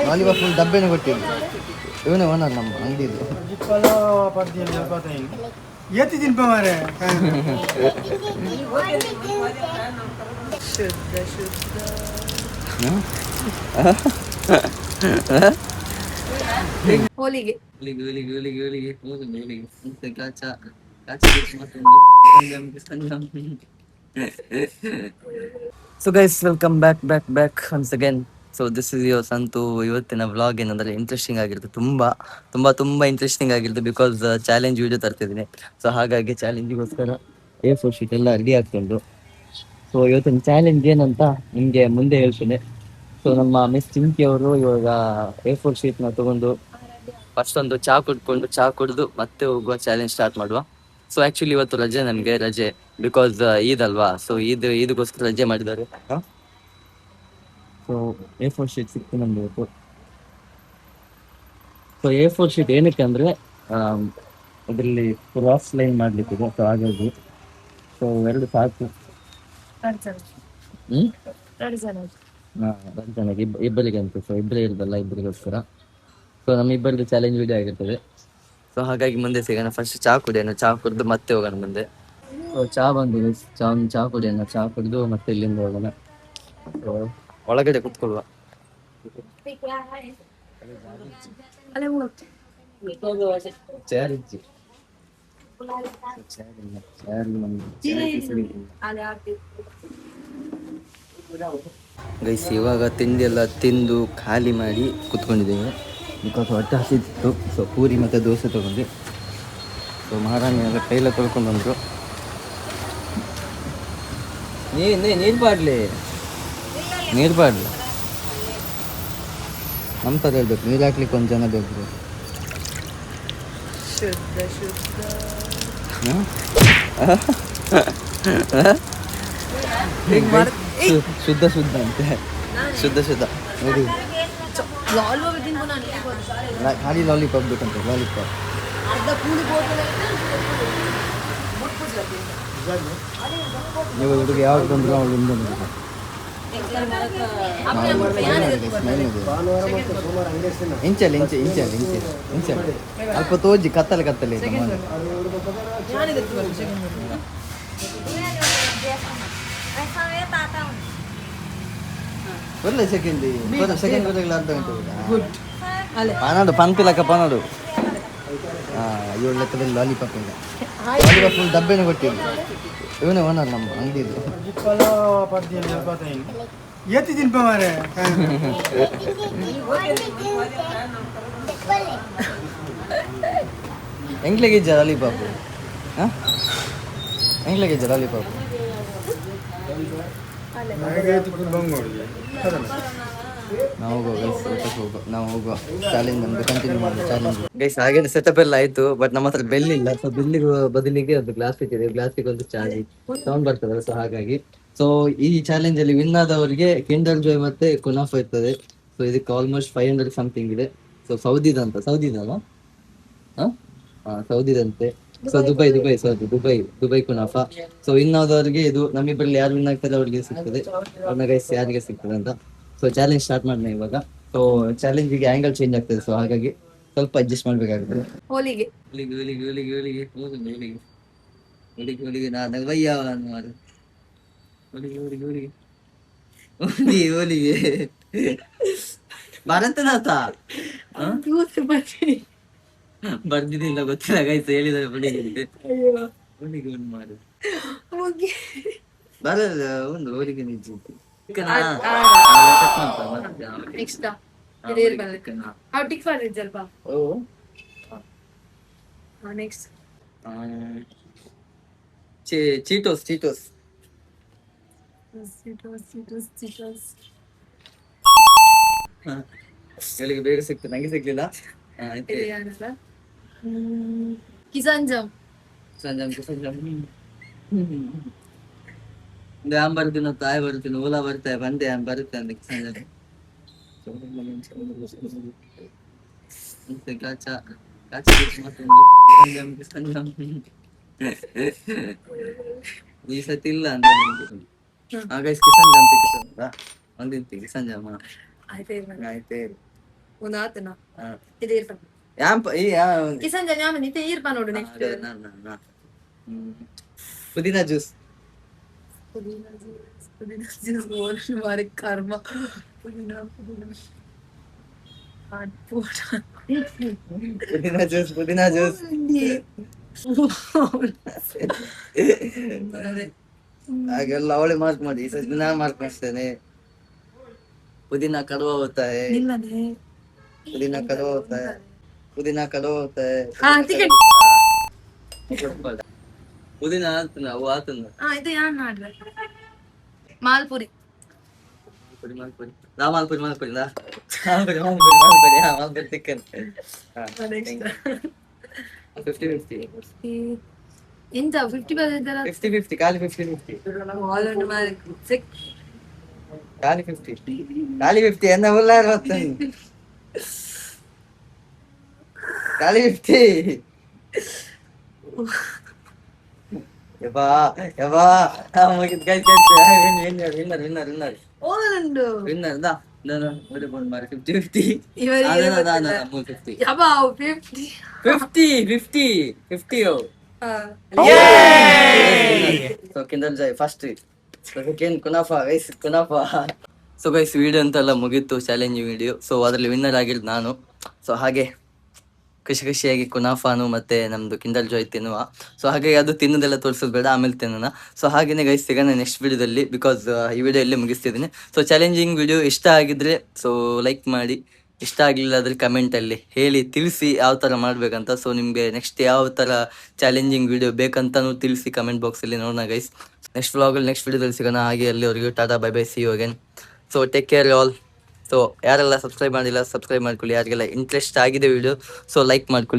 Lollipop full ಡಬ್ಬೆನೇ ಕೊಟ್ಟಿದ್ದು. ಇವನೇ owner ನಮ್ಮ ಅಂಗಡಿದು. ಎತ್ತಿ ತಿನ್ಪ ಮಾರೆ. ಹೋಲಿಗೆ so guys welcome back once again. So this is your Santu. ಇವತ್ತಿನ ವ್ಲಾಗ್ ಏನಂದರೆ ಇಂಟ್ರೆಸ್ಟಿಂಗ್ ಆಗಿರುತ್ತೆ, ತುಂಬ ಇಂಟ್ರೆಸ್ಟಿಂಗ್ ಆಗಿರುತ್ತೆ. ಬಿಕಾಸ್ ಚಾಲೆಂಜ್ ವಿಡಿಯೋ ತರ್ತಿದ್ದೀನಿ. ಸೊ ಹಾಗಾಗಿ ಚಾಲೆಂಜಿಗೋಸ್ಕರ A4 ಶೀಟ್ ಎಲ್ಲ ರೆಡಿ ಆಗ್ಕೊಂಡು, ಸೊ ಇವತ್ತಿನ ಚಾಲೆಂಜ್ ಏನಂತ ನಿಮಗೆ ಮುಂದೆ ಹೇಳ್ತೀನಿ. ಸೊ ನಮ್ಮ ಮಿಸ್ ಚಿಂಕಿ ಅವರು ಇವಾಗ A4 ಶೀಟ್ನ ತಗೊಂಡು ಫಸ್ಟ್ ಒಂದು ಚಾ ಕುಡಿದು ಮತ್ತೆ ಹೋಗುವ ಚಾಲೆಂಜ್ ಸ್ಟಾರ್ಟ್ ಮಾಡುವ. ಸೊ ಆ್ಯಕ್ಚುಲಿ ಇವತ್ತು ನಮಗೆ ರಜೆ ಬಿಕಾಸ್ ಈದ್ ಅಲ್ವಾ. ಸೊ ಈದ್ಗೋಸ್ಕರ ರಜೆ ಮಾಡಿದ್ದಾರೆ. ಸೊ A4 ಶೀಟ್ ಸಿಕ್ತು ನಮ್ಗೆ ಇವತ್ತು. ಸೊ A4 ಶೀಟ್ ಏನಕ್ಕೆ ಅಂದರೆ ಅದರಲ್ಲಿ ಕ್ರಾಸ್ ಲೈನ್ ಮಾಡಲಿಕ್ಕಿದೆ. ಸೊ ಹಾಗಾಗಿ ಸೊ ಎರಡು ಸಾಕು. ಜನಕ್ಕೆ ಇಬ್ಬರಿಗೆ ಅಂತ. ಸೊ ಇಬ್ಬರೇ ಇರೋದಲ್ಲ, ಇಬ್ಬರಿಗೋಸ್ಕರ. ಸೊ ನಮ್ಮಿಬ್ಬರದ್ದು ಚಾಲೆಂಜ್ ವಿಡಿಯೋ ಆಗಿರ್ತದೆ. ಸೊ ಹಾಗಾಗಿ ಮುಂದೆ ಸಿಗೋಣ. ಫಸ್ಟ್ ಚಾ ಕುಡಿಯೋಣ, ಚಾ ಕುಡಿದು ಮತ್ತೆ ಹೋಗೋಣ ಮುಂದೆ. ಸೊ ಚಾ ಬಂದು ಚಾ ಕುಡಿಯೋಣ, ಚಾ ಕುಡಿದು ಮತ್ತೆ ಇಲ್ಲಿಂದ ಹೋಗೋಣ. ಸೊ ಒಳಗಡೆ ಕುತ್ಕೊಳ್ಳುವ. ಚೇರ್ ಇಚ್ಚಿ ಗೈಸ್ ಇವಾಗ ತಿಂಡಿ ಎಲ್ಲ ತಿಂದು ಖಾಲಿ ಮಾಡಿ ಕುತ್ಕೊಂಡಿದ್ದೇವೆ. ಬಿಕಾಸ್ ಹೊಟ್ಟೆ ಹಸಿತ್ತು. ಸೊ ಪೂರಿ ಮತ್ತು ದೋಸೆ ತೊಗೊಂಡು ಸೊ ಮಹಾರಾಣಿ ಎಲ್ಲ ಕೈಲ ತೊಳ್ಕೊಂಡು ಬಂದರು. ನೀರು ಬಾಡ್ಲಿ ನಮ್ಮ ಥರ ಹೇಳ್ಬೇಕು, ನೀರು ಹಾಕ್ಲಿಕ್ಕೆ ಒಂದು ಜನ ಬೇಕು. ಶುದ್ಧ ಅಂತೆ. ಶುದ್ಧ ನೋಡಿ, ಖಾಲಿ ಲಾಲಿಪಾಪ್ ಬೇಕಂತ. ಲಾಲಿಪಾಪ್ ನೀವು ಹುಡುಗ ಯಾವಾಗ ಬಂದ್ರು ಅವಳು ಇಂಚಲ್ಲಿ ಅಲ್ಪ ತೋಜಿ ಕತ್ತಲೆ ಒಳ್ಳೆ ಸೆಕೆಂಡ್ ಅರ್ಧ ಗಂಟೆ ಪನ್ನಡು ಪಂಪಿಲಕ್ಕ ಪನ್ನಡು. ಏಳು ಲೆಕ್ಕದಲ್ಲಿ ಲಾಲಿಪಾಪ್ ಇಲ್ಲ. ಲಾಲಿಪಾಪ್ ಫುಲ್ ಡಬ್ಬೆನೇ ಕೊಟ್ಟಿದ್ದು. ಇವನೇ ಓನರ್ ನಮ್ಮ ಅಂಗಡಿದು. ಎತ್ತಿ ತಿನ್ಪ ಮಾರೆ. ಎಂಗ್ಲೆಗಿಜ್ಜ ಲಾಲಿಪಾಪು. ಎಂಗ್ಲೆಗಿಜ್ಜ ಲಾಲಿಪಾಪು. ನಾವು ಹೋಗುವ ಚಾಲೆಂಜ್ ನಮ್ದು ಕಂಟಿನ್ಯೂ ಮಾಡುವ ಚಾಲೆಂಜ್. ಗೈಸ್ ಹಾಗೆ ಸೆಟಪ್ ಎಲ್ಲ ಆಯ್ತು, ಬಟ್ ನಮ್ಮ ಹತ್ರ ಬೆಲ್ ಇಲ್ಲ. ಸೊ ಬೆಲ್ಲಿಗೆ ಬದಲಿಗೆ ಒಂದು ಗ್ಲಾಸ್ ಇಟ್ಟಿದೆ. ಗ್ಲಾಸಿಗೆ ಒಂದು ಚಾರ್ಜ್ ಸೌಂಡ್ ಬರ್ತದಲ್ಲ. ಸೊ ಹಾಗಾಗಿ ಸೊ ಈ ಚಾಲೆಂಜ್ ಅಲ್ಲಿ ವಿನ್ ಆದವರಿಗೆ ಕಿಂಡರ್ ಜಾಯ್ ಮತ್ತೆ ಕುನಾಫಾ ಇರ್ತದೆ. ಸೊ ಇದಕ್ಕೆ ಆಲ್ಮೋಸ್ಟ್ 500 ಸಮಥಿಂಗ್ ಇದೆ. ಸೊ ಸೌದಿದಲ್ವಾ ಸೌದಿದಂತೆ. So Dubai kunafa. So win ಆದವರಿಗೆ ಇದು, ನಮ್ಮಿಬ್ಬರಲ್ಲಿ ಯಾರು ವಿನ್ ಆಗ್ತಾರೆ ಅವ್ರಿಗೆ ಸಿಗ್ತದೆ. ಅವ್ರನ್ನ ಗೈಸ್ ಯಾರಿಗೆ ಸಿಗ್ತದೆ ಅಂತ. ಸೊ ಚಾಲೆಂಜ್ ಸ್ಟಾರ್ಟ್ ಮಾಡೋಣ ಇವಾಗ. ಸೊ ಚಾಲೆಂಜಿಗೆ ಆಂಗಲ್ ಚೇಂಜ್ ಆಗ್ತದೆ. ಸೊ ಹಾಗಾಗಿ ಸ್ವಲ್ಪ ಅಡ್ಜಸ್ಟ್ ಮಾಡ್ಬೇಕಾಗ್ತದೆ. ಹೋಲಿಗೆ ಭಾರತನಾಥ ಬರ್ದಿದ್ದಿಲ್ಲ, ಗೊತ್ತಿಲ್ಲ ಗೈಸ್. ಹೇಳಿದ್ರೆ ಹೋಳಿಗೆ ಮಾಡು ಬರಲ್ಲ ಒಂದು ಹೋಳಿಗೆ ನಿಜ. ನೆಕ್ಸ್ಟ್ ಚೀಟೋಸ್ ಹೇಳಿಗೆ ಬೇಗ ಸಿಕ್ತು, ನಂಗೆ ಸಿಗ್ಲಿಲ್ಲ. ಕಿಸಾನ್ ಆಮ್ ಬರ್ತೀನಿ, ತಾಯಿ ಬರ್ತೀನಿ, ಓಲಾ ಬರ್ತಾಯ ಬಂದೆ ಆಮ್ ಬರುತ್ತೆ ಅಂತ ಕಿಸಾನ್ ಈ ಸತಿ ಇಲ್ಲ ಅಂತ ಕಿಸಾನ್ ಜಾಮ್ ಸಿಕ್ಕಿಸ ಒಂದಿಂತಿ ಕಿಸಾನ್ ಜಾಮ అయితే అయితే ಒಂದು ಆತನ ಹಾ ಇದು ಇರ್ಪಾನ್ ಯಾಂಪ ಈ ಕಿಸನ್ ಜಮ್ ಯಾಮನ್ ಇತ್ತೆ ಇರ್ಪಾನ್ ನೋಡು ನೆಕ್ಸ್ಟ್ ಪುದೀನಾ ಜ್ಯೂಸ್ ಪುದೀನ ಜ್ಯೂಸ್ ಓರನ್ ಮಾರಿ ಕರ್ಮ ಪುದೀನ ಪುದೀನಾ ಜ್ಯೂಸ್ ಹಾಗೆಲ್ಲ ಅವಳೆ ಮಾರ್ಕ್ ಮಾಡಿ ಈ ಸತಿ ನಾನು ಮಾರ್ಕ್ ಮಾಡಿಸ್ತೇನೆ पुदीना कड़वा होता है पुदीना कड़वा होता है पुदीना कड़वा होता है पुदीना आतना वो आतना ಇದು ಯಾನ್ ಮಾಡ್ರೆ ಮಾಲ್ಪುರಿ मालपुरी ना मालपुरी मालपुरी ना मालपुरी मालपुरी मालपुरी हाँ मालपुरी चिकन हाँ 50-50 ಎಂತ 50% 50-50 खाली 50-50 ಆಲ್ ಅಂಡ್ ಮಾರಿ खाली 50 खाली 50 என்ன உள்ள வரது खाली 50 ಯಬ್ಬಾ ಯಬ್ಬಾ ಮುಗಿತ್ ಗೈಸ್ ವಿನ್ನರ್ ಓಲಂಡು ವಿನ್ನರ್ ದಾ ನಾನು ಒಂದು ಬಂದ್ ಮಾರಿ 50-50 ಇವರಿಗೆ ನಾನು 50 ಯಬ್ಬಾ 50 50 so Kinder Joy first second kunafa guys kunafa so guys video ಅಂತೆಲ್ಲ ಮುಗೀತು ಚಾಲೆಂಜ್ ವಿಡಿಯೋ ಸೊ ಅದರಲ್ಲಿ ವಿನ್ನರ್ ಆಗಿದ್ದು ನಾನು ಸೊ ಹಾಗೆ ಖುಷಿಯಾಗಿ ಕುನಾಫಾನು ಮತ್ತೆ ನಮ್ದು ಕಿಂಡರ್ ಜಾಯ್ ತಿನ್ನುವ ಸೊ ಹಾಗೆ ಅದು ತಿನ್ನೋದೆಲ್ಲ ತೋರಿಸೋದು ಬೇಡ ಆಮೇಲೆ ತಿನ್ನೋಣ ಸೊ ಹಾಗೇನೆ ಗೈಸ್ ಸಿಗೋಣ ನೆಕ್ಸ್ಟ್ ವಿಡಿಯೋದಲ್ಲಿ ಬಿಕಾಸ್ ಈ ವಿಡಿಯೋ ಇಲ್ಲೇ ಮುಗಿಸ್ತಿದ್ದೀನಿ ಸೊ ಚಾಲೆಂಜಿಂಗ್ ವಿಡಿಯೋ ಇಷ್ಟ ಆಗಿದ್ರೆ ಸೊ ಲೈಕ್ ಮಾಡಿ ಇಷ್ಟ ಆಗಲಿಲ್ಲ ಆದರೆ ಕಮೆಂಟಲ್ಲಿ ಹೇಳಿ ತಿಳಿಸಿ ಯಾವ ಥರ ಮಾಡಬೇಕಂತ ಸೊ ನಿಮಗೆ ನೆಕ್ಸ್ಟ್ ಯಾವ ಥರ ಚಾಲೆಂಜಿಂಗ್ ವಿಡಿಯೋ ಬೇಕಂತನೂ ತಿಳಿಸಿ ಕಮೆಂಟ್ ಬಾಕ್ಸಲ್ಲಿ ನೋಡೋಣ ಗೈಸ್ ನೆಕ್ಸ್ಟ್ ವ್ಲಾಗಲ್ಲಿ ನೆಕ್ಸ್ಟ್ ವಿಡಿಯೋದಲ್ಲಿ ಸಿಗೋಣ ಹಾಗೆ ಅಲ್ಲಿವರೆಗೂ tata bye bye see you again so take care also ಯಾರೆಲ್ಲ ಸಬ್ಸ್ಕ್ರೈಬ್ ಮಾಡಿಲ್ಲ ಸಬ್ಸ್ಕ್ರೈಬ್ ಮಾಡ್ಕೊಳ್ಳಿ ಯಾರಿಗೆಲ್ಲ ಇಂಟ್ರೆಸ್ಟ್ ಆಗಿದೆ ವಿಡಿಯೋ ಸೊ ಲೈಕ್ ಮಾಡ್ಕೊಳ್ಳಿ